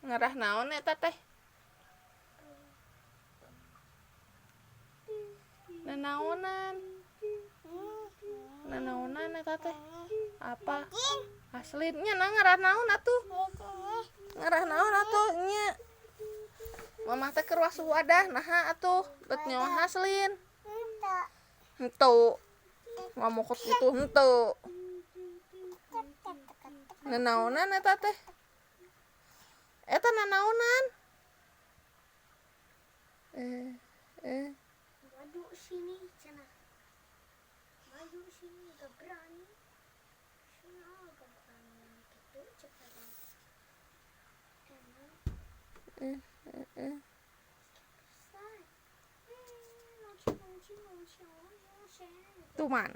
Ngarah naon eta teh? Nanaonan. Nanaonan eta teh? Apa? Aslinya nah ngarah naon atuh? Ngarah naon atuh nya? Mama teh keur wasuh wadah naha atuh? Bet nyawa haslin. Henteu. Ngamukut itu henteu. Nanaonan eta teh? Eta nanaonan? Maju sini cenah. Maju sini gak berani. Cenah gak berani gitu cepat. Tuman.